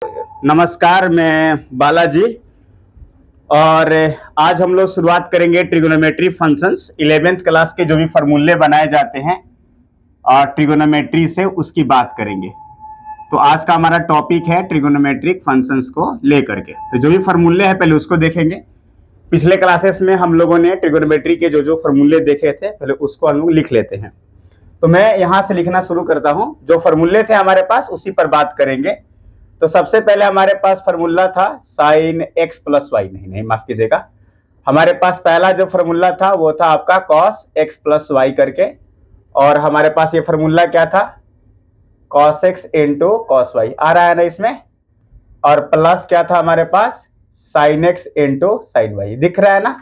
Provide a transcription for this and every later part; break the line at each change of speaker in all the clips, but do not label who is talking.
नमस्कार, मैं बालाजी और आज हम लोग शुरुआत करेंगे ट्रिगोनोमेट्री फंक्शंस 11th क्लास के जो भी फॉर्मूले बनाए जाते हैं और ट्रिगोनोमेट्री से उसकी बात करेंगे। तो आज का हमारा टॉपिक है ट्रिगोनोमेट्रिक फंक्शंस को लेकर के। तो जो भी फॉर्मूले हैं पहले उसको देखेंगे। पिछले क्लासेस में हम लोगों ने ट्रिगोनोमेट्री के जो जो फॉर्मूले देखे थे पहले उसको हम लोग लिख लेते हैं। तो मैं यहां से लिखना शुरू करता हूं। जो फॉर्मूले थे हमारे पास उसी पर बात करेंगे। तो सबसे पहले हमारे पास फॉर्मूला था साइन एक्स प्लस वाई, नहीं माफ कीजिएगा, हमारे पास पहला जो फॉर्मूला था वो था आपका कॉस एक्स प्लस वाई करके, और हमारे पास ये फॉर्मूला क्या था, cos x into cos y आ रहा है ना इसमें, और प्लस क्या था हमारे पास sine x into sine y, दिख रहा है ना।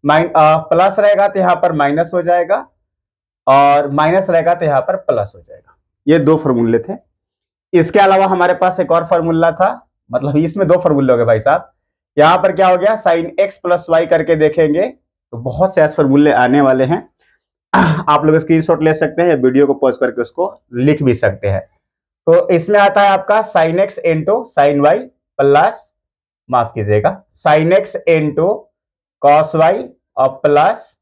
प्लस रहेगा तो यहाँ पर माइनस हो जाएगा और माइनस रहेगा तो यहाँ पर प्लस हो जाएगा। ये दो फॉर्मूले थे। इसके अलावा हमारे पास एक और फॉर्मूला था, मतलब इसमें दो फॉर्मूले हो गए भाई साहब। यहाँ पर क्या हो गया, साइन एक्स प्लस वाई करके देखेंगे तो बहुत से ऐसे फॉर्मूले आने वाले हैं। आप लोग स्क्रीनशॉट ले सकते हैं, वीडियो को पॉज करके उसको लिख भी सकते हैं। तो इसमें आता है आपका sine x into sine y plus, माफ कीजिएगा, sine x into cos y और plus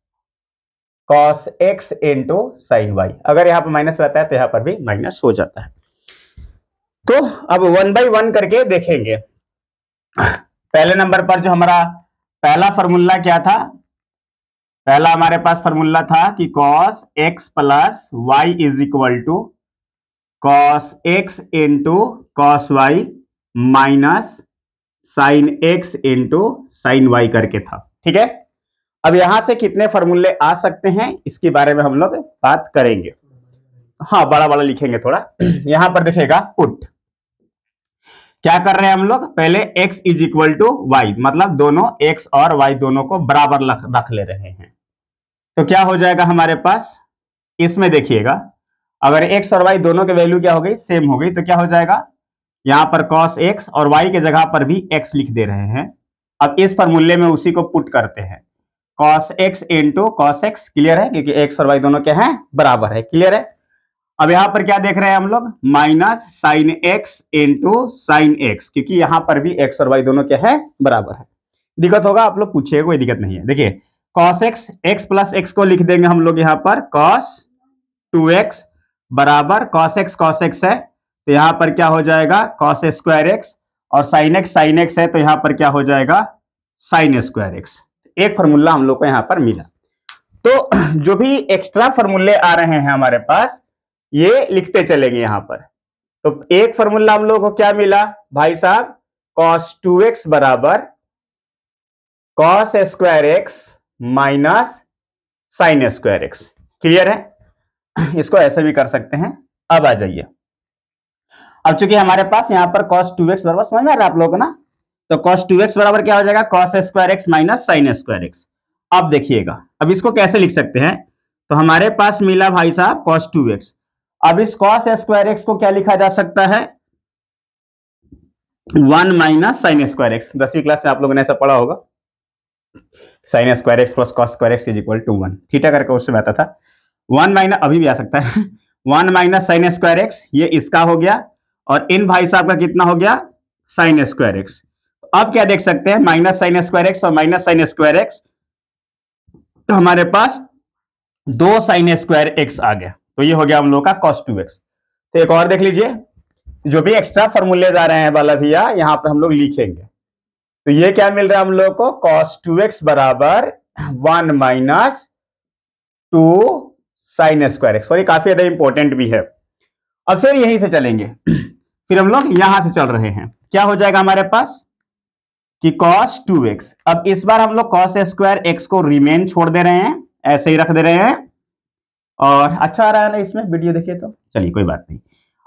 cos x into sine y. अगर यहाँ पर माइनस रहता है तो यहाँ पर भी माइनस हो जाता है। तो अब 1 बाई 1 करके देखेंगे। पहले नंबर पर जो हमारा पहला फॉर्मूला क्या था, पहला हमारे पास फॉर्मूला था कि cos x plus y is equal to cos x into cos y minus sine x into sine y करके था। ठीक है, अब यहां से कितने फॉर्मूले आ सकते हैं इसके बारे में हम लोग बात करेंगे। हाँ, बड़ा बड़ा लिखेंगे थोड़ा। यहां पर देखिएगा पुट, क्या कर रहे हैं हम लोग, पहले x is equal to y, मतलब दोनों x और y दोनों को बराबर रख ले रहे हैं। तो क्या हो जाएगा हमारे पास, इसमें देखिएगा अगर x और y दोनों के वैल्यू क्या हो गई, सेम हो गई, तो क्या हो जाएगा, यहां पर cos x और y के जगह पर भी x लिख दे रहे हैं। अब इस फॉर्मूले में उसी को पुट करते हैं, cos x into cos x, clear है, क्योंकि x और y दोनों क्या है, बराबर है, क्लियर है। अब यहां पर क्या देख रहे हैं हम लोग, minus sine x into sine x, क्योंकि यहां पर भी एक्स और वाई दोनों क्या है, बराबर है। दिक्कत होगा आप लोग पूछिए, कोई दिक्कत नहीं है। देखिए cos x, x plus x को लिख देंगे हम लोग यहां पर कॉस 2x बराबर कॉस एक्स है तो यहां पर क्या हो जाएगा कॉस स्क्वायर एक्स, और साइन एक्स है तो यहां पर क्या हो जाएगा साइन स्क्वायर एक्स। एक फॉर्मूला हम लोग को यहां पर मिला। तो जो भी एक्स्ट्रा फॉर्मूले आ रहे हैं हमारे पास ये लिखते चलेंगे यहां पर। तो एक फॉर्मूला हम लोग को क्या मिला भाई साहब, cos 2x बराबर cos square x minus sine square x, clear है। इसको ऐसे भी कर सकते हैं। अब आ जाइए, अब चूंकि हमारे पास यहां पर cos 2x बराबर, समझ में आ रहा है आप लोगों को ना, तो cos 2x बराबर क्या हो जाएगा, cos square x minus sine square x. अब देखिएगा, अब इसको कैसे लिख सकते हैं, तो हमारे पास मिला भाई साहब cos 2x। अब इस cos स्क्वायर एक्स को क्या लिखा जा सकता है, 1 माइनस साइन स्क्वायर एक्स। 10वीं क्लास में आप लोगों ने ऐसा पढ़ा होगा, sine square x plus cos square x is equal to 1, theta करके उससे आता था 1 माइनस, अभी भी आ सकता है 1 माइनस साइन स्क्वायर एक्स, ये इसका हो गया, और इन भाई साहब का कितना हो गया, साइन स्क्वायर एक्स। अब क्या देख सकते हैं, माइनस साइन स्क्वायर एक्स और माइनस साइन स्क्वायर एक्स, तो हमारे पास 2 साइन स्क्वायर एक्स आ गया, तो ये हो गया हम लोग का cos 2x। तो एक और देख लीजिए, जो भी एक्स्ट्रा फॉर्मूले आ रहे हैं वाला भैया यहां पर हम लोग लिखेंगे। तो ये क्या मिल रहा है हम लोग को, cos 2x बराबर 1 माइनस 2 साइन स्क्वायर एक्स, और ये काफी ज्यादा इंपॉर्टेंट भी है। अब फिर यहीं से चलेंगे, फिर हम लोग यहां से चल रहे हैं, क्या हो जाएगा हमारे पास कि cos 2x। अब इस बार हम लोग cos स्क्वायर एक्स को रिमेन छोड़ दे रहे हैं, ऐसे ही रख दे रहे हैं, और अच्छा आ रहा है ना इसमें, वीडियो देखिए तो चलिए कोई बात नहीं।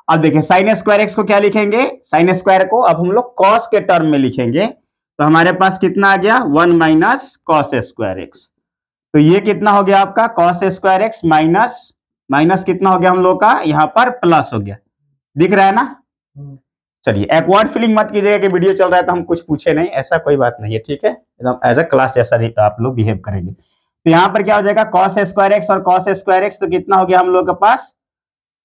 अब देखिए साइन स्क्वायर एक्स को क्या लिखेंगे, साइन स्क्वायर को अब हम लोग कॉस के टर्म में लिखेंगे, तो हमारे पास कितना आ गया 1 माइनस कॉस स्क्वायर एक्स। तो ये कितना हो गया आपका cos square x minus minus कितना हो गया हम लोग का, यहाँ पर प्लस हो गया, दिख रहा है ना। चलिए एक्वार्ड फीलिंग मत कीजिएगा कि वीडियो चल रहा है तो हम कुछ पूछे नहीं, ऐसा कोई बात नहीं है, ठीक है, एकदम एज अ क्लास जैसा आप लोग बिहेव करेंगे। तो यहां पर क्या हो जाएगा cos स्क्वायर एक्स और cos स्क्वायर एक्स, तो कितना हो गया हम लोग के पास,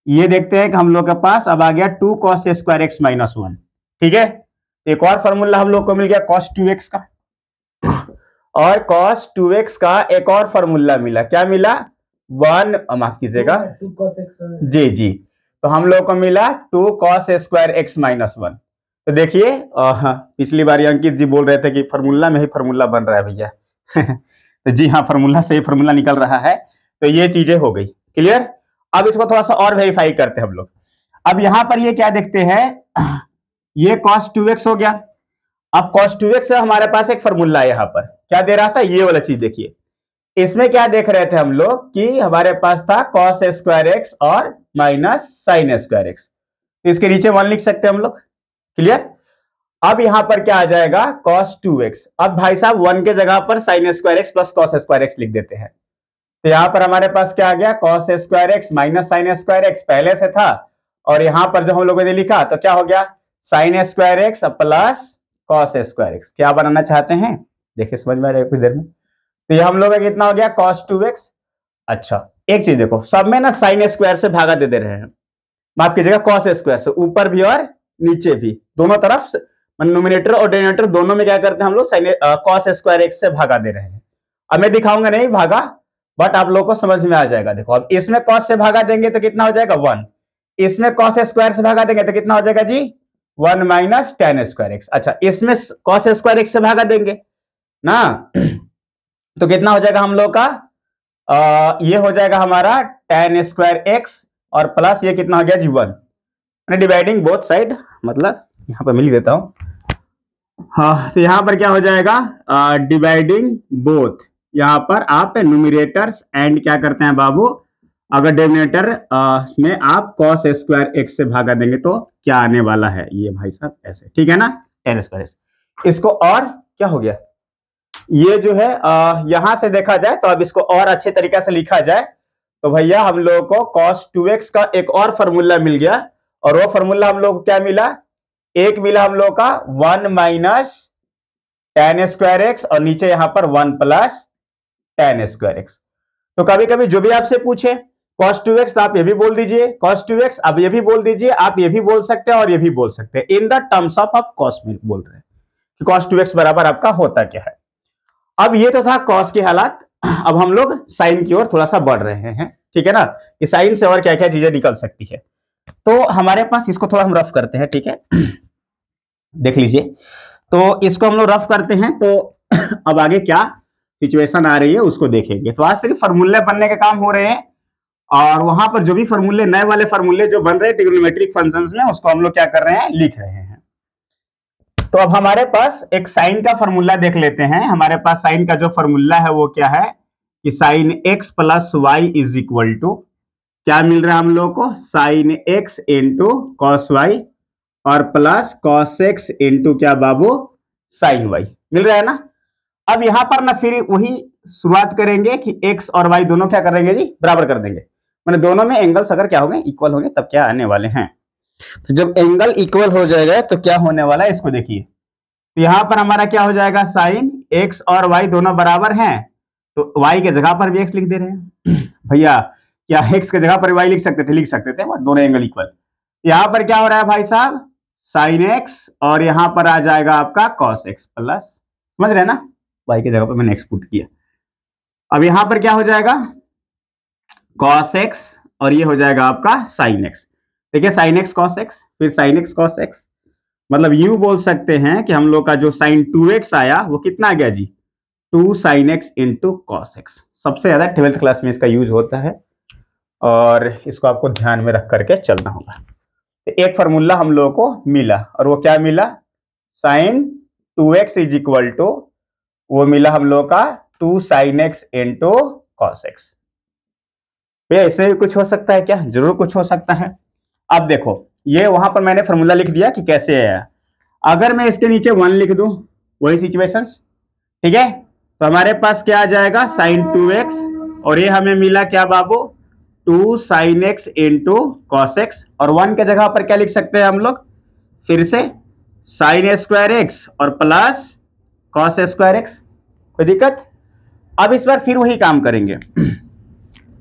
ये देखते हैं कि हम लोग के पास अब आ गया 2 cos स्क्वायर एक्स माइनस 1, ठीक है। एक और फॉर्मूला हम लोग को मिल गया cos 2x का, और cos 2x का एक और फॉर्मूला मिला, क्या मिला, माफ कीजिएगा, जी जी, तो हम लोग को मिला 2 cos स्क्वायर x माइनस 1। तो देखिए पिछली बार अंकित जी बोल रहे थे कि फॉर्मूला में ही फॉर्मूला बन रहा है भैया तो जी हाँ, फॉर्मूला से ही फॉर्मूला निकल रहा है। तो ये चीजें हो गई क्लियर। अब इसको थोड़ा सा और वेरीफाई करते हैं हम लोग। अब यहां पर ये क्या देखते हैं, ये cos 2x हो गया। अब cos 2x से हमारे पास एक फॉर्मूला है, यहां पर क्या दे रहा था, ये वाला चीज देखिए। इसमें क्या देख रहे थे हम लोग कि हमारे पास था cos स्क्वायर x और माइनस साइन स्क्वायर x, तो इसके नीचे 1 लिख सकते हैं हम लोग, क्लियर। अब यहां पर क्या आ जाएगा, cos 2x। अब भाई साहब 1 के जगह पर sine square x plus cos square x लिख देते हैं। तो यहां पर हमारे पास क्या आ गया, cos square x minus sine square x पहले से था, और यहां पर जब हम लोगों ने लिखा तो क्या हो गया, sine square x plus cos square x। क्या बनाना चाहते हैं, देखिए समझ में आ जाएगा कुछ देर में। तो ये हम लोग का कितना हो गया, cos 2x। अच्छा एक चीज देखो, सब में ना साइन स्क्वायर से भागा दे रहे हैं, माफ कीजिएगा cos स्क्वायर से, ऊपर भी और नीचे भी, दोनों तरफ नोमिनेटर और डिनोमिनेटर दोनों में क्या करते हैं हम लोग, साइन cos स्क्वायर x से भागा दे रहे हैं। अब मैं दिखाऊंगा नहीं भागा, बट आप लोगों को समझ में आ जाएगा। देखो अब इसमें cos से भागा देंगे तो कितना हो जाएगा 1, इसमें cos स्क्वायर से भागा देंगे तो कितना हो जाएगा जी 1 माइनस tan स्क्वायर x। अच्छा इसमें cos स्क्वायर x से भागा देंगे ना तो कितना हो जाएगा हम लोग का, ये हो जाएगा हमारा tan स्क्वायर x और प्लस ये कितना हो गया जी 1, डिवाइडिंग बोथ साइड, मतलब यहां पर मिल देता हूं, हाँ तो यहां पर क्या हो जाएगा, डिवाइडिंग बोथ, यहां पर आप न्यूमरेटर्स एंड क्या करते हैं बाबू, अगर डिनोमिनेटर में आप cos स्क्वायर x से भागा देंगे तो क्या आने वाला है, ये भाई साहब ऐसे, ठीक है ना, tan स्क्वायर x। इसको और क्या हो गया, ये जो है यहां से देखा जाए तो अब इसको और अच्छे तरीके से लिखा जाए तो भैया हम लोग को cos 2x का एक और फॉर्मूला मिल गया, और वो फॉर्मूला हम लोग को क्या मिला, एक मिला हम लोग का 1 माइनस tan स्क्वायर x और नीचे यहां पर 1 प्लस tan स्क्वायर x। तो कभी कभी जो भी आपसे पूछे cos 2x तो आप ये भी बोल दीजिए, cos 2x आप ये भी बोल दीजिए, आप ये भी बोल सकते हैं और ये भी बोल सकते हैं, इन द टर्म्स ऑफ आप cos में बोल रहे हैं कि cos 2x बराबर आपका होता क्या है। अब ये तो था cos की हालत, अब हम लोग साइन की ओर थोड़ा सा बढ़ रहे हैं, ठीक है ना, कि साइन से और क्या क्या चीजें निकल सकती है। तो हमारे पास इसको थोड़ा हम रफ करते हैं, ठीक है देख लीजिए, तो इसको हम लोग रफ करते हैं, तो अब आगे क्या सिचुएशन आ रही है उसको देखेंगे। तो आज सिर्फ फॉर्मूले बनने के काम हो रहे हैं, और वहां पर जो भी फॉर्मूले, नए वाले फॉर्मूले जो बन रहे हैं ट्रिग्नोमेट्रिक फंक्शंस में, उसको हम लोग क्या कर रहे हैं, लिख रहे हैं। तो अब हमारे पास एक साइन का फॉर्मूला देख लेते हैं। हमारे पास साइन का जो फॉर्मूला है वो क्या है कि sine x plus y is equal to, क्या मिल रहा है हम लोग को, sine x into cos y और प्लस कॉस x इंटू क्या बाबू साइन y, मिल रहा है ना। अब यहां पर ना फिर वही शुरुआत करेंगे कि x और y दोनों क्या करेंगे जी, बराबर कर देंगे, मैंने दोनों में एंगल्स अगर क्या हो गए, इक्वल हो गए, तब क्या आने वाले हैं। तो जब एंगल इक्वल हो जाएगा तो क्या होने वाला है, इसको देखिए, तो यहां पर हमारा क्या हो जाएगा, साइन x और y दोनों बराबर हैं, तो y के जगह पर भी x लिख दे रहे हैं भैया, क्या x के जगह पर y लिख सकते थे, लिख सकते थे, दोनों एंगल इक्वल। यहां पर क्या हो रहा है भाई साहब, साइन x और यहां पर आ जाएगा आपका cos x प्लस, समझ रहे हैं ना, y की जगह पर मैंने x पुट किया। अब यहां पर क्या हो जाएगा, cos x और ये हो जाएगा आपका sin x, ठीक है, sin x cos x, फिर sin x cos x, मतलब यूं बोल सकते हैं कि हम लोग का जो sin 2x आया वो कितना आ गया जी, 2 sin x into cos x। सबसे ज्यादा 12th क्लास में इसका यूज होता है, और इसको आपको ध्यान में रख करके चलना होगा। तो एक फॉर्मूला हम लोगों को मिला, और वो क्या मिला, sin 2x is equal to, वो मिला हम लोग का 2 sin x into cos x। ऐसे भी कुछ हो सकता है क्या, जरूर कुछ हो सकता है। अब देखो ये वहां पर मैंने फॉर्मूला लिख दिया कि कैसे आया, अगर मैं इसके नीचे 1 लिख दूं, वही सिचुएशंस, ठीक है, तो हमारे पास क्या आ जाएगा, sin 2x और ये हमें मिला क्या बाबू 2 sin x into cos x, और 1 के जगह पर क्या लिख सकते हैं हम लोग, फिर से sin स्क्वायर x और प्लस cos स्क्वायर x, कोई दिक्कत। अब इस बार फिर वही काम करेंगे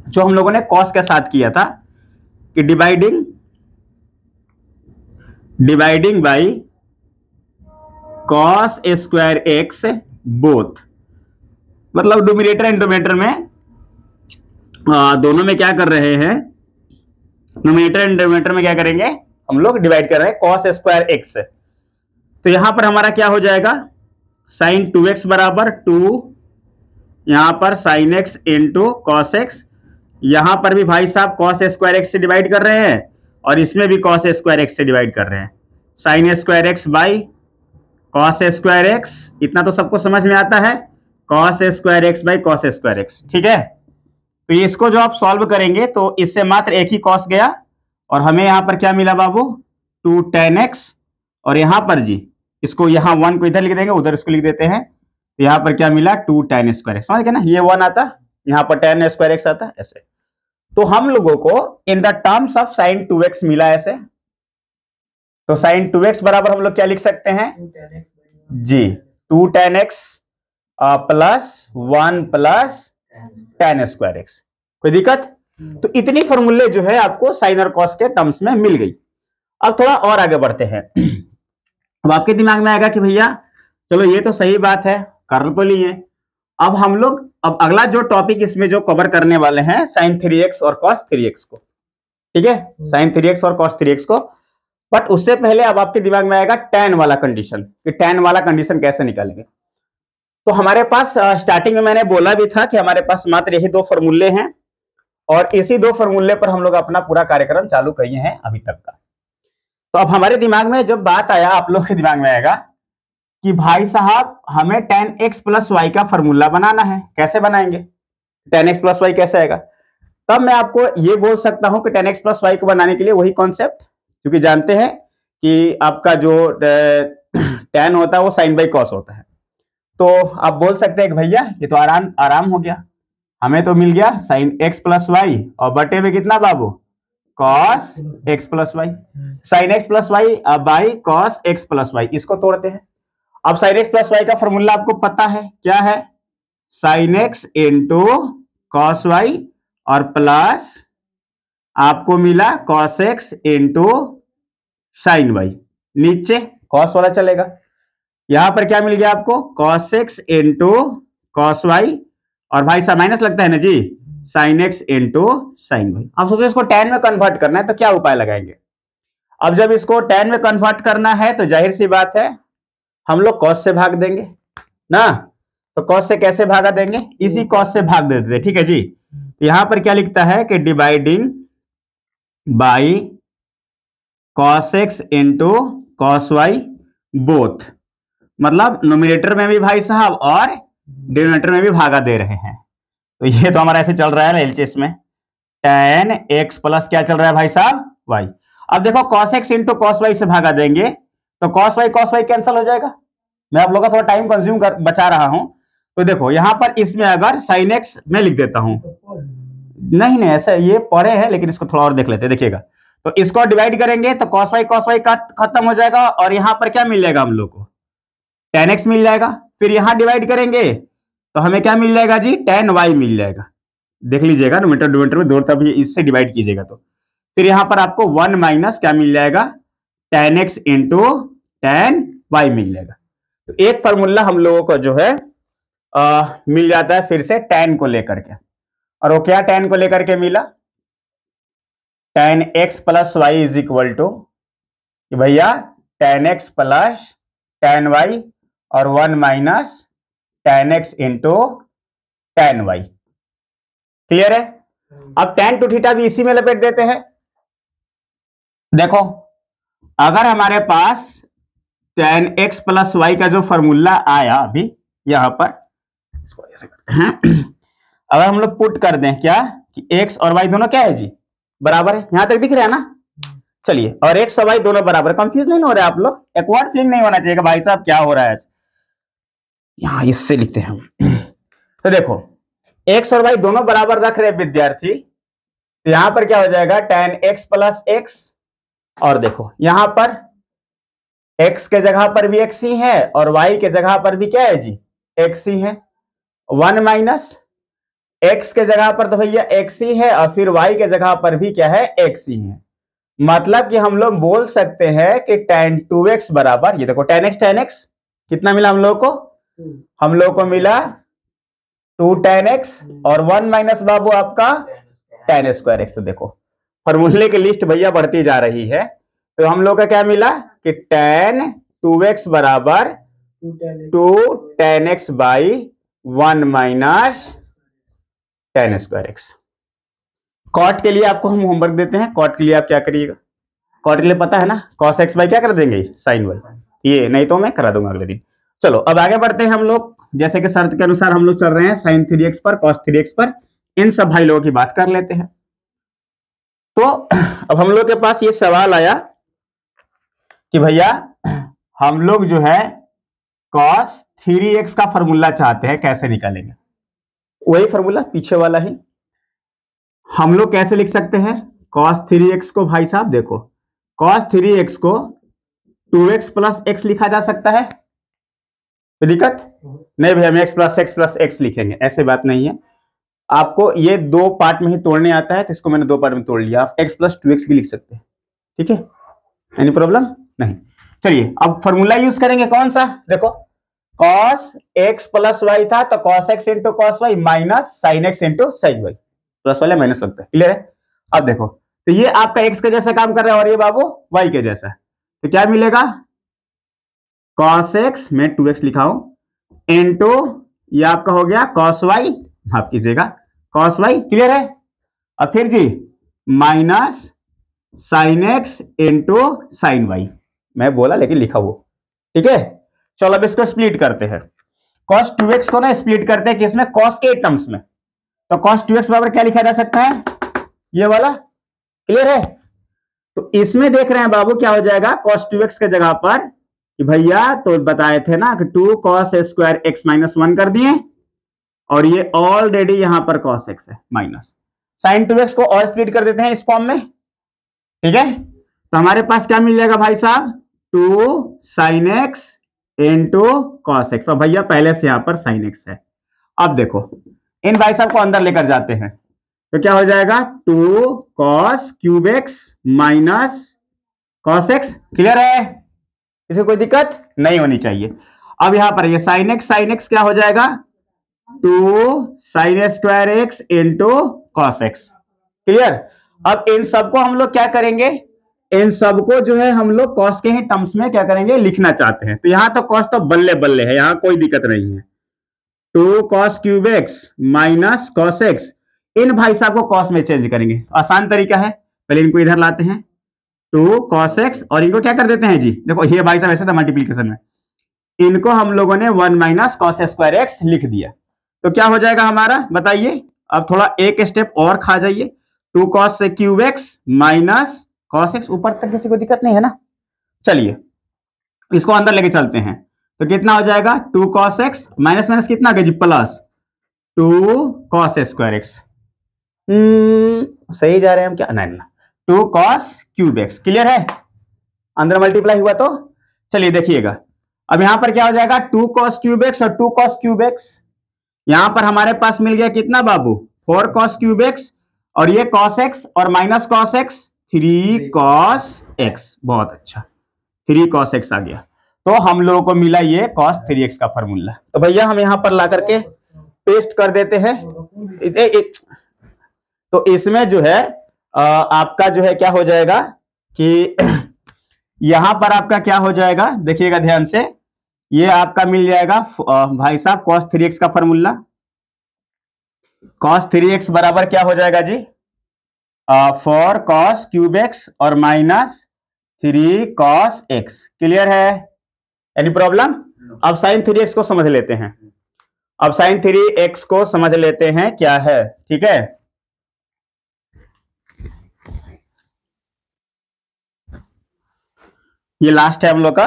जो हम लोगों ने cos के साथ किया था कि dividing by cos square x both, मतलब न्यूमरेटर एंड डिनोमिनेटर में दोनों में क्या कर रहे हैं, न्यूमरेटर एंड डिनोमिनेटर में क्या करेंगे हम लोग डिवाइड कर रहे हैं कॉस स्क्वायर एक्स। तो यहां पर हमारा क्या हो जाएगा, साइन 2x बराबर 2, यहां पर sine x into cos x, यहां पर भी भाई साहब कॉस स्क्वायर एक्स से डिवाइड कर रहे हैं और इसमें भी कॉस स्क्वायर एक्स से डिवाइड कर रहे हैं, sine square x by cos square x, इतना तो सबको समझ में आता है, cos square x by cos square x. ठीक है, तो इसको जो आप सॉल्व करेंगे तो इससे मात्र एक ही कॉस गया और हमें यहां पर क्या मिला बाबू, 2 tan x, और यहां पर जी इसको यहां 1 को इधर लिख देंगे, उधर इसको लिख देते हैं, तो यहां पर क्या मिला 2 tan स्क्वायर एक्स, समझ गए ना, ये 1 आता, यहां पर tan स्क्वायर एक्स आता ऐसे। तो हम लोगों को in the terms of sine 2x मिला ऐसे, तो साइन 2x बराबर हम लोग क्या लिख सकते हैं जी, 2 tan x plus 1 plus tan square x. कोई दिक्कत? तो इतनी फॉर्मूले जो है आपको साइन और कॉस के टर्म्स में मिल गई। अब थोड़ा और आगे बढ़ते हैं। अब आपके दिमाग में आएगा कि भैया चलो ये तो सही बात है, कर तो लिए, अब हम लोग अब अगला जो टॉपिक इसमें जो कवर करने वाले हैं साइन 3x और कॉस 3x को, ठीक है, साइन 3x और कॉस 3x को। बट उससे पहले अब आपके दिमाग में आएगा tan वाला कंडीशन, कि tan वाला कंडीशन कैसे निकालेंगे। तो हमारे पास स्टार्टिंग में मैंने बोला भी था कि हमारे पास मात्र यही 2 फॉर्मूले हैं और इसी 2 फॉर्मूले पर हम लोग अपना पूरा कार्यक्रम चालू किए हैं अभी तक का। तो अब हमारे दिमाग में जब बात आया, आप लोग के दिमाग में आएगा कि भाई साहब हमें tan x प्लस वाई का फॉर्मूला बनाना है, कैसे बनाएंगे, tan x प्लस वाई कैसे आएगा। तब मैं आपको ये बोल सकता हूं कि tan x प्लस वाई को बनाने के लिए वही कॉन्सेप्ट, क्योंकि जानते हैं कि आपका जो tan होता है वो साइन बाई कॉस होता है। तो आप बोल सकते हैं कि भैया ये तो आराम हो गया, हमें तो मिल गया साइन x प्लस वाई और बटे में कितना बाबू, cos x plus y, sine x plus y by cos x plus y. इसको तोड़ते हैं। अब साइन x प्लस वाई का फॉर्मूला आपको पता है क्या है, sine x into cos y और प्लस आपको मिला cos x into sine y, नीचे कॉस वाला चलेगा, यहां पर क्या मिल गया आपको, cos x into cos y और भाई साहब माइनस लगता है ना जी, sign x into sine y. अब सोचो इसको tan में कन्वर्ट करना है तो क्या उपाय लगाएंगे। अब जब इसको tan में कन्वर्ट करना है तो जाहिर सी बात है हम लोग cos से भाग देंगे ना, तो cos से कैसे भागा देंगे, इसी cos से भाग देते थे, ठीक है जी। यहां पर क्या लिखता है कि dividing by cos x into cos y both, मतलब नोमिनेटर में भी भाई साहब और डिनोमिनेटर में भी भागा दे रहे हैं। तो ये तो हमारा ऐसे चल रहा है ना एलसीएस में, tan x प्लस क्या चल रहा है भाई साहब y। अब देखो cos x into cos y से भागा देंगे तो cos y कैंसिल हो जाएगा। मैं आप लोगों का थोड़ा टाइम कंज्यूम बचा रहा हूं। तो देखो यहां पर इसमें अगर sin x मैं लिख देता हूं, नहीं ऐसा ये पढ़े हैं लेकिन इसको थोड़ा और देख लेते हैं, देखिएगा। तो इसको डिवाइड करेंगे तो cos y खत्म हो जाएगा और यहां पर क्या मिल जाएगा हम लोग को, tan x मिल जाएगा। फिर यहां डिवाइड करेंगे तो हमें क्या मिल जाएगा जी, tan y मिल जाएगा। देख लीजिएगा न्यूमरेटर में दो तब इससे डिवाइड कीजिएगा तो फिर यहां पर आपको 1 माइनस क्या मिल जाएगा, tan x into tan y मिल जाएगा। तो एक फॉर्मूला हम लोगों को जो है मिल जाता है फिर से tan को लेकर के, और वो क्या tan को लेकर के मिला, tan x plus y is equal to भैया tan x plus tan y और 1 minus tan x into tan y। Clear है। अब tan टू थीटा भी इसी में लपेट देते हैं। देखो अगर हमारे पास tan x प्लस वाई का जो फॉर्मूला आया अभी यहां पर, इसको ऐसे करते हैं, अगर हम लोग पुट कर दें क्या कि x और y दोनों क्या है जी, बराबर है, यहां तक दिख रहा है ना। चलिए, और x और y दोनों बराबर, कंफ्यूज नहीं हो रहे आप लोग, एक्वार्ड फीलिंग नहीं होना चाहिए कि भाई साहब क्या हो रहा है। यहां इससे लिखते हैं हम। तो देखो x और y दोनों बराबर रख रहे विद्यार्थी, तो यहां पर क्या हो जाएगा tan x प्लस x, और देखो यहां पर x के जगह पर भी x ही है और y के जगह पर भी क्या है जी, x ही है। 1 माइनस x के जगह पर तो भैया x ही है और फिर y के जगह पर भी क्या है, x ही है। मतलब कि हम लोग बोल सकते हैं कि tan 2x बराबर, ये देखो tan x कितना मिला हम लोगों को? हम लोगों को मिला 2 tan x और 1 माइनस बाबू आपका tan स्क्वायर x। तो देखो फॉर्मूले की लिस्ट भैया बढ़ती जा रही है। तो हम लोग का क्या मिला कि tan 2x बराबर 2 tan x by 1 minus tan square x। Cot के लिए आपको हम होमवर्क देते हैं। कॉट के लिए आप क्या करिएगा? कॉट के लिए पता है ना, cos x बाई क्या कर देंगे? sin y। ये नहीं तो मैं करा दूंगा अगले दिन। चलो अब आगे बढ़ते हैं हम लोग। जैसे कि शर्त के अनुसार हम लोग चल रहे हैं sin 3x पर, cos 3x पर। इन सब भाई लोगों की बात कर लेते हैं। तो अब हम लोग के पास ये सवाल आया कि भैया हम लोग जो है cos 3x का फॉर्मूला चाहते हैं, कैसे निकालेंगे? वही फॉर्मूला पीछे वाला ही हम लोग कैसे लिख सकते हैं? cos 3x को भाई साहब देखो, cos 3x को 2x प्लस x लिखा जा सकता है। तो दिक्कत नहीं भैया, हम x प्लस x लिखेंगे, ऐसे बात नहीं है। आपको ये 2 पार्ट में ही तोड़ने आता है, तो इसको मैंने 2 पार्ट में तोड़ लिया। आप x प्लस 2x भी लिख सकते हैं, ठीक है, एनी प्रॉब्लम नहीं। चलिए अब फॉर्मूला यूज करेंगे कौन सा? देखो cos x प्लस y था, तो cos x into cos y minus sin x इंटू sin y। प्लस वाले माइनस लगता है, क्लियर है? अब देखो तो ये आपका x के जैसा काम कर रहा है और ये बाबू y के जैसा। तो क्या मिलेगा? cos x में 2x लिखा हूं इंटू ये आपका हो गया cos y, माफ कीजिएगा cos y, क्लियर है? अब फिर जी माइनस sin x इंटू sin y। मैं बोला लेकिन लिखा हुआ, ठीक है। चलो अब इसको स्प्लिट करते हैं। cos 2x को ना स्प्लिट करते हैं किसमें? cos के टर्म्स में। तो cos 2x बराबर क्या लिखा जा सकता है? ये वाला, क्लियर है? तो इसमें देख रहे हैं बाबू क्या हो जाएगा cos 2x के जगह पर कि भैया तो बताए थे ना कि 2 cos स्क्वायर x माइनस 1 कर दिए, और ये ऑलरेडी यहां पर cos x है माइनस sin 2x को और स्प्लिट कर देते हैं इस फॉर्म में, ठीक है। तो हमारे पास क्या मिल जाएगा भाई साहब? 2 sin x into cos x, और भैया पहले से यहां पर sin x है। अब देखो इन भाई साहब को अंदर लेकर जाते हैं तो क्या हो जाएगा? 2 cos cube x minus cos x, clear है? इसे कोई दिक्कत नहीं होनी चाहिए। अब यहां पर ये sin x क्या हो जाएगा? 2 sin square x into cos x, clear. अब इन सबको हम लोग क्या करेंगे? इन सबको जो है हम लोग cos के ही टर्म्स में क्या करेंगे? लिखना चाहते हैं। तो यहां तो cos तो बल्ले बल्ले है, यहां कोई दिक्कत नहीं है। 2 cos cube x minus cos x, इन भाई साहब को cos में चेंज करेंगे। आसान तरीका है, पहले इनको इधर लाते हैं 2 cos x और इनको क्या कर देते हैं जी? देखो ये भाई साहब ऐसे था मल्टीप्लीकेशन में, इनको हम लोगों ने 1 माइनस cos स्क्वायर x लिख दिया। तो क्या हो जाएगा हमारा? बताइए। अब थोड़ा एक स्टेप और खा जाइए। 2 cos cube x minus cos x, ऊपर तक किसी को दिक्कत नहीं है ना? चलिए इसको अंदर लेके चलते हैं। तो कितना हो जाएगा? 2 cos x माइनस माइनस कितना आ गया जी? Plus 2 cos square x। सही जा रहे हैं हम क्या? नहीं, 2 cos क्यूब x, क्लियर है? अंदर मल्टीप्लाई हुआ तो चलिए देखिएगा। अब यहां पर क्या हो जाएगा? 2 cos क्यूब x और 2 cos क्यूब x, यहां पर हमारे पास मिल गया कितना बाबू? 4 cos क्यूब x, और ये cos x और minus cos x 3 cos x। बहुत अच्छा, 3 cos x आ गया। तो हम लोगों को मिला ये cos 3x का फॉर्मूला। तो भैया हम यहां पर ला करके पेस्ट कर देते हैं। तो इसमें जो है आपका जो है क्या हो जाएगा कि यहां पर आपका क्या हो जाएगा? देखिएगा ध्यान से, ये आपका मिल जाएगा भाई साहब cos 3x का फॉर्मूला। cos 3x बराबर क्या हो जाएगा जी? 4 cos क्यूब x और माइनस 3 cos x, क्लियर है? Any problem? अब sin 3x को समझ लेते हैं। अब sin 3x को समझ लेते हैं क्या है, ठीक है। ये लास्ट है हम लोग का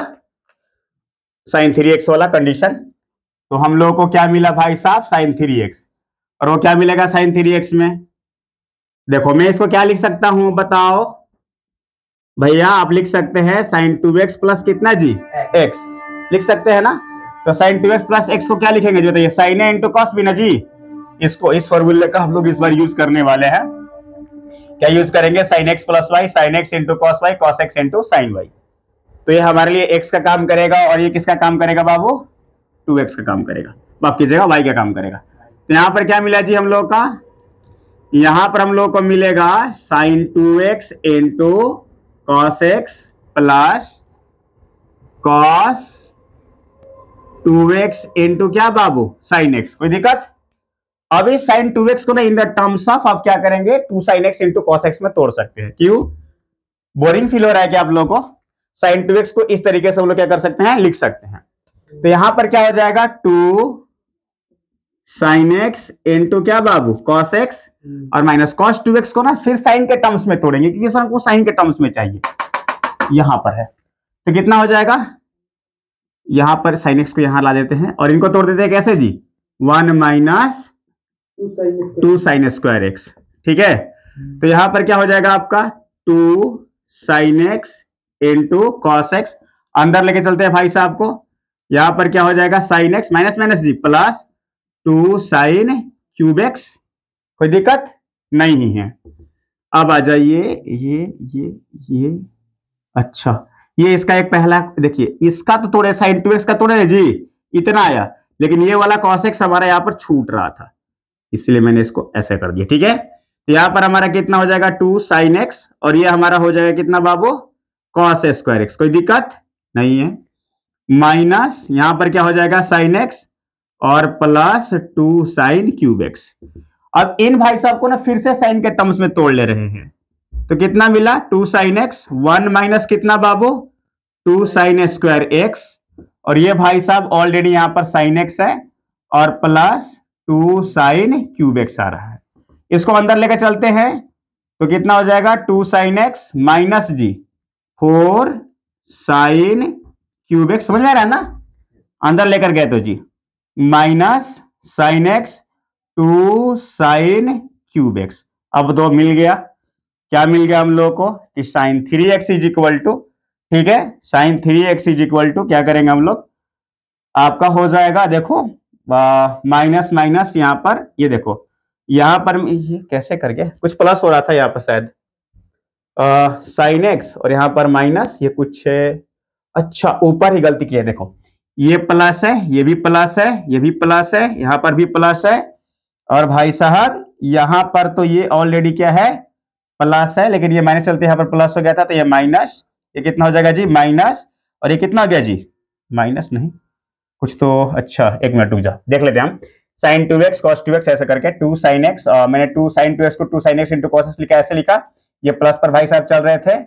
sin 3x वाला कंडीशन। तो हम लोगों को क्या मिला भाई साहब? sin 3x, और वो क्या मिलेगा sin 3x में? देखो मैं इसको क्या लिख सकता हूं बताओ भैया? आप लिख सकते हैं sin 2x प्लस कितना जी? x लिख सकते हैं ना? तो sin 2x प्लस x को क्या लिखेंगे जी? बताइए, sin a इंटू कॉस भी ना जी। इसको इस फॉर्मूले का हम लोग इस बार यूज करने वाले हैं। क्या यूज करेंगे? sin x plus y, sin x into cos y, cos x इंटू sin y। तो ये हमारे लिए x का काम करेगा और ये किसका काम करेगा बाबू, 2x का काम करेगा, माफ कीजिएगा y का काम करेगा। तो यहां पर क्या मिला जी हम लोग का, यहां पर हम लोग को मिलेगा sin 2x into cos x plus cos 2x into क्या बाबू sin x। कोई दिक्कत? अब इस sin 2x को ना इन द टर्म्स ऑफ आप क्या करेंगे 2 sin x into cos x में तोड़ सकते हैं। क्यों बोरिंग फील हो रहा है क्या आप लोगों को? sin 2x को इस तरीके से हम लोग क्या कर सकते हैं, लिख सकते हैं। तो यहां पर क्या हो जाएगा 2 sin x इंटू क्या बाबू cos x और माइनस cos 2x को ना फिर sin के टर्म्स में तोड़ेंगे क्योंकि इसमें हमको sin के टर्म्स में चाहिए, यहां पर है। तो कितना हो जाएगा, यहां पर sin x को यहां ला देते हैं और इनको तोड़ देते हैं कैसे जी, 1 माइनस 2 sin स्क्वायर x। ठीक है, तो यहां पर क्या हो जाएगा आपका 2 sin x into cos x, अंदर लेके चलते हैं भाई साहब को, यहां पर क्या हो जाएगा sin x माइनस माइनस जी प्लस 2 sin क्यूब x। कोई दिक्कत नहीं है। अब आ जाइए ये अच्छा, ये इसका एक पहला देखिए, इसका तो थोड़े sin 2x का तोड़े जी, इतना आया, लेकिन ये वाला cos x हमारा यहां पर छूट रहा था, इसलिए मैंने इसको ऐसे कर दिया। ठीक है, तो यहां पर हमारा कितना हो जाएगा 2 sin x और ये हमारा हो जाएगा कितना बाबू cos स्क्वायर x। कोई दिक्कत नहीं है, माइनस यहां पर क्या हो जाएगा sin x और प्लस 2 sin क्यूब x। अब इन भाई साहब को ना फिर से साइन के टर्म्स में तोड़ ले रहे हैं, तो कितना मिला 2 sin x 1 माइनस कितना बाबू 2 sin स्क्वायर x, और ये भाई साहब ऑलरेडी यहां पर sin x है और प्लस 2 sin क्यूब x आ रहा है। इसको अंदर लेकर चलते हैं तो कितना हो जाएगा 2 sin x माइनस जी 4 sin क्यूब x। समझ में आ रहा है ना, अंदर लेकर गए तो जी minus sin x 2 sin cube x। अब तो मिल गया, क्या मिल गया हम लोग को कि sin 3x is equal to, ठीक है, sin 3x is equal to क्या करेंगे हम लोग, आपका हो जाएगा देखो माइनस माइनस यहां पर, ये देखो यहां पर ये कैसे करके कुछ प्लस हो रहा था यहां पर शायद sin x और यहां पर माइनस, ये कुछ अच्छा ऊपर ही गलती की है, देखो ये प्लस है, ये भी प्लस है, ये भी प्लस है, यहां पर भी प्लस है, और भाई साहब यहां पर तो ये ऑलरेडी क्या है प्लस है, लेकिन ये माइनस चलते यहां पर प्लस हो गया था तो ये माइनस, ये कितना हो जाएगा जी माइनस, और ये कितना हो गया जी माइनस नहीं कुछ तो, अच्छा एक मिनट रुक जा देख लेते हैं हम, sin 2x cos 2x ऐसे करके 2 sin x, मैंने 2 sin 2x को 2 sin x into cos x लिखा, ऐसे लिखा, ये प्लस पर भाई साहब चल रहे थे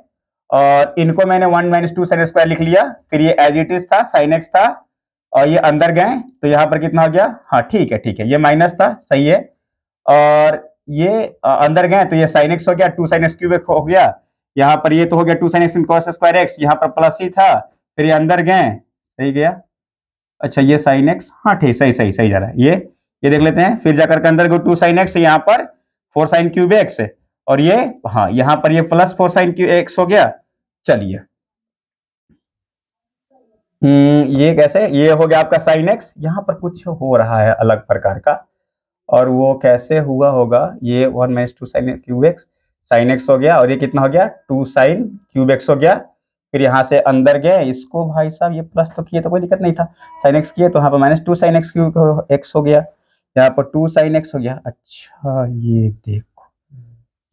और इनको मैंने 1 माइनस 2 sin स्क्वायर लिख लिया, फिर ये एज इट इज था sin x था और ये अंदर गए तो यहाँ पर कितना हो गया, हाँ ठीक है, ये माइनस था सही है, और ये अंदर गए तो ये sin x हो गया 2 sin x क्यूब हो गया, यहाँ पर ये तो हो गया 2 sin x into cos square x, यहाँ पर प्लस ही था, फिर ये अंदर गए सही गया, अच्छा ये sin x, हाँ ठीक सही जा रहा है, ये देख लेते हैं, फिर जाकर के अंदर को 2 sin x, यहाँ पर 4 sin क्यूब x है, और ये हाँ यहाँ पर ये प्लस 4 sin क्यूब x हो गया। चलिए ये कैसे, ये हो गया आपका sin x, यहाँ पर कुछ हो रहा है अलग प्रकार का, और वो कैसे हुआ होगा, ये 1 minus 2 sin cube x sin x हो गया, और ये कितना हो गया 2 sin क्यूब x हो गया, फिर यहाँ से अंदर गए, इसको भाई साहब ये प्लस तो किए तो कोई दिक्कत नहीं था, sin x किए तो यहाँ पर minus 2 sin x cube x हो गया, यहाँ पर 2 sin x हो गया। अच्छा ये देखो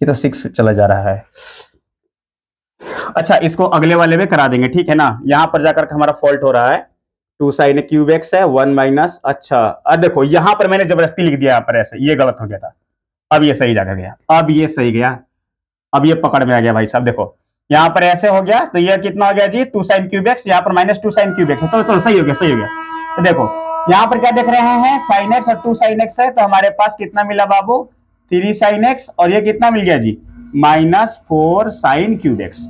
ये तो 6 चला जा रहा है, अच्छा इसको अगले वाले में करा देंगे, ठीक है ना, यहाँ पर जाकर हमारा फॉल्ट हो रहा है, 2 sin क्यूब x है 1 माइनस, अच्छा अब देखो यहाँ पर मैंने जबरदस्ती लिख दिया, यहाँ पर ऐसे ये गलत हो गया था, अब ये सही जाकर गया, अब ये सही गया, अब ये पकड़ में आ गया भाई साहब, देखो यहाँ पर ऐसे हो गया तो ये कितना हो गया जी 2 sin क्यूब x, यहाँ पर माइनस 2 sin क्यूब x, चलो सही हो गया, तो देखो यहाँ पर क्या देख रहे हैं sin x और 2 sin x है, तो हमारे पास कितना मिला बाबू 3 sin x, और ये कितना मिल गया जी माइनस 4 sin क्यूब x।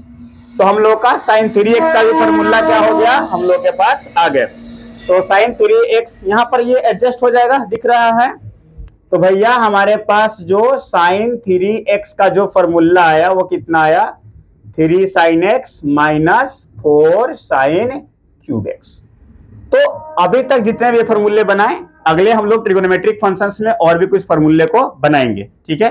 तो हम लोग का sin 3x का भी फॉर्मूला क्या हो गया हम लोग के पास आ गया, तो sin 3x यहाँ पर ये एडजस्ट हो जाएगा दिख रहा है, तो भैया हमारे पास जो sin 3x का जो फॉर्मूला आया वो कितना आया 3 sin x minus 4 sin cube x। तो अभी तक जितने भी फॉर्मूले बनाए, अगले हम लोग ट्रिगोनोमेट्रिक फंक्शंस में और भी कुछ फॉर्मूले को बनाएंगे, ठीक है।